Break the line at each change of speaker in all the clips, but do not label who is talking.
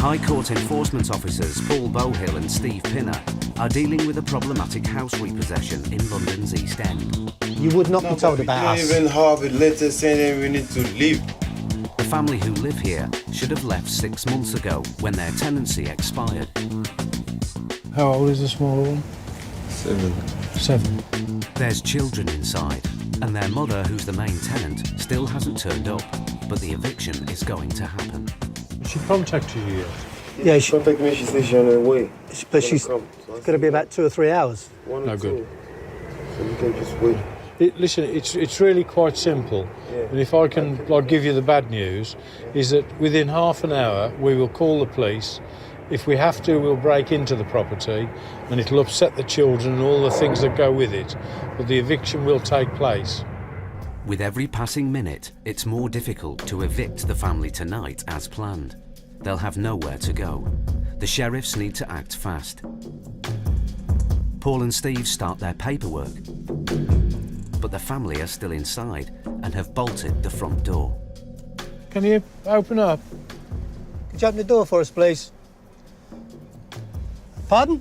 High Court enforcement officers Paul Bowhill and Steve Pinner are dealing with a problematic house repossession in London's East End.
You would not be told about us.
We didn't even have a letter saying we need to leave.
The family who live here should have left 6 months ago when their tenancy expired.
How old is the smaller one? 7.
There's children inside, and their mother, who's the main tenant, still hasn't turned up, but the eviction is going to happen.
Has she contacted you yet?
Yeah,
She contacted me, she said she's on her way.
but she's going to be about 2 or 3 hours.
No good.
So we can just wait.
Listen, it's really quite simple.
Yeah.
And if I can give you the bad news, is that within half an hour we will call the police. If we have to, we'll break into the property and it'll upset the children and all the things that go with it. But the eviction will take place.
With every passing minute, it's more difficult to evict the family tonight as planned. They'll have nowhere to go. The sheriffs need to act fast. Paul and Steve start their paperwork, but the family are still inside and have bolted the front door.
Can you open up?
Could you open the door for us, please? Pardon?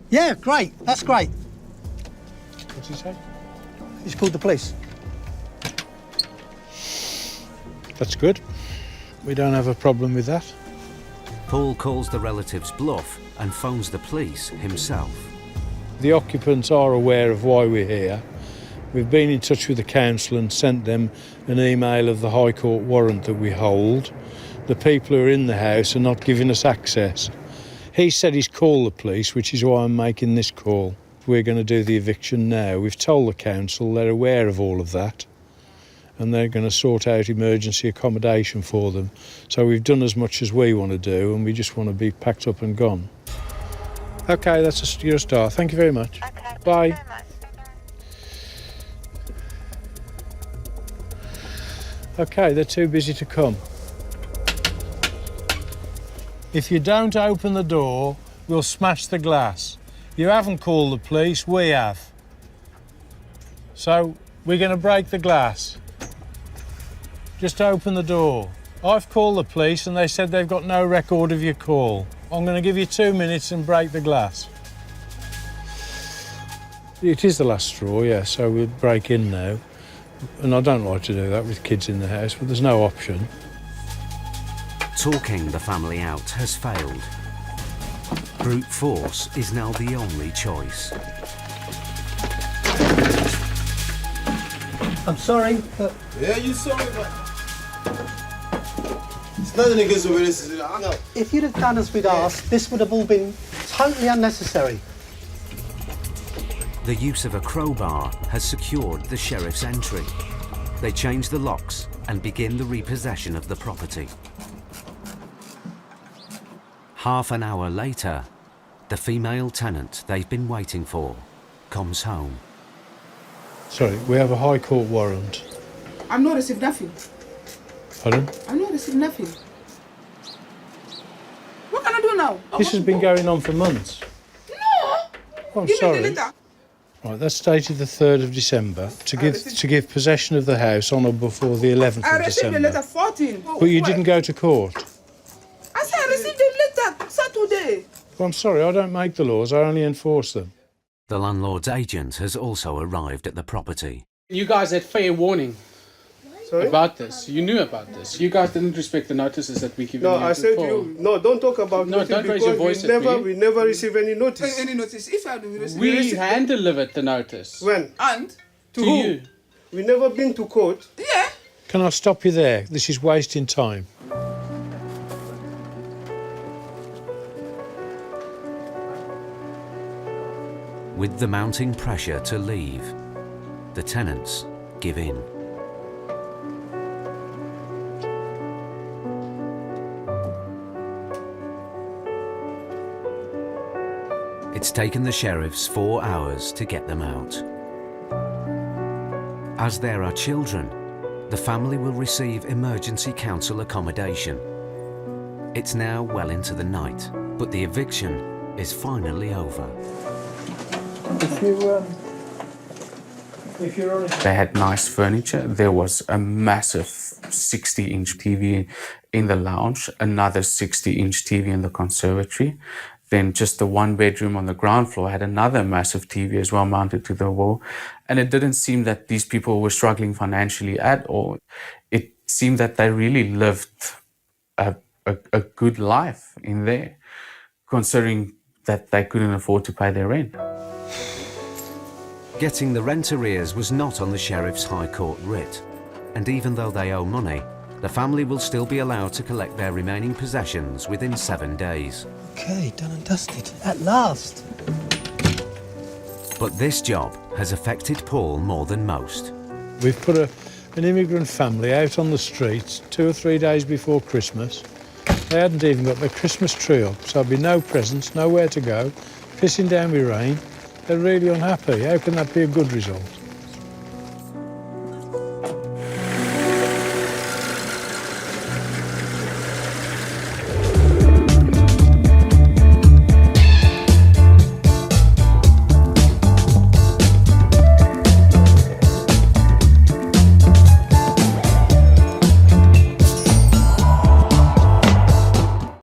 Yeah, great. That's great.
What's he say?
He's called the police.
That's good. We don't have a problem with that.
Paul calls the relatives' bluff and phones the police himself.
The occupants are aware of why we're here. We've been in touch with the council and sent them an email of the High Court warrant that we hold. The people who are in the house are not giving us access. He said he's called the police, which is why I'm making this call. We're going to do the eviction now. We've told the council, they're aware of all of that, and they're going to sort out emergency accommodation for them. So we've done as much as we want to do, and we just want to be packed up and gone. OK, you're a star. Thank you very much.
Okay,
Bye.
thank you very much.
OK, they're too busy to come. If you don't open the door, we'll smash the glass. You haven't called the police, we have. So, we're going to break the glass. Just open the door. I've called the police and they said they've got no record of your call. I'm going to give you 2 minutes and break the glass. It is the last straw, yeah, so we'll break in now. And I don't like to do that with kids in the house, but there's no option.
Talking the family out has failed. Brute force is now the only choice.
I'm sorry, but...
Yeah, you sorry, but... It's nothing against the way this is. I know.
If you'd have done as we'd asked, this would have all been totally unnecessary.
The use of a crowbar has secured the sheriff's entry. They change the locks and begin the repossession of the property. Half an hour later, the female tenant they've been waiting for comes home.
Sorry, we have a High Court warrant.
I've not received nothing.
Pardon?
I've not received nothing. What can I do now?
This has been going on for months.
No!
Oh, I'm
Give
sorry.
me the letter.
Right, that's dated the 3rd of December to give possession of the house on or before the 11th
I
of
received the letter
December.
14.
But you didn't go to court.
I said I received the letter Saturday.
Well, I'm sorry, I don't make the laws, I only enforce them.
The landlord's agent has also arrived at the property.
You guys had fair warning about this. You knew about this. You guys didn't respect the notices that we gave you.
No, I said to you, no, don't talk about
No,
nothing
don't raise your
because
voice at me.
we never receive any notice.
Any notice? If I receive
We hand-delivered the notice.
When?
And?
To
To
who?
you.
We never been to court.
Yeah.
Can I stop you there? This is wasting time.
With the mounting pressure to leave, the tenants give in. It's taken the sheriffs 4 hours to get them out. As there are children, the family will receive emergency council accommodation. It's now well into the night, but the eviction is finally over.
If
They had nice furniture. There was a massive 60-inch TV in the lounge, another 60-inch TV in the conservatory. Then just the one bedroom on the ground floor had another massive TV as well mounted to the wall. And it didn't seem that these people were struggling financially at all. It seemed that they really lived a good life in there, considering that they couldn't afford to pay their rent.
Getting the rent arrears was not on the Sheriff's High Court writ, and even though they owe money, the family will still be allowed to collect their remaining possessions within 7 days.
Okay, done and dusted. At last.
But this job has affected Paul more than most.
We've put an immigrant family out on the streets 2 or 3 days before Christmas. They hadn't even got their Christmas tree up, so there'd be no presents, nowhere to go, pissing down with rain. They're really unhappy. How can that be a good result?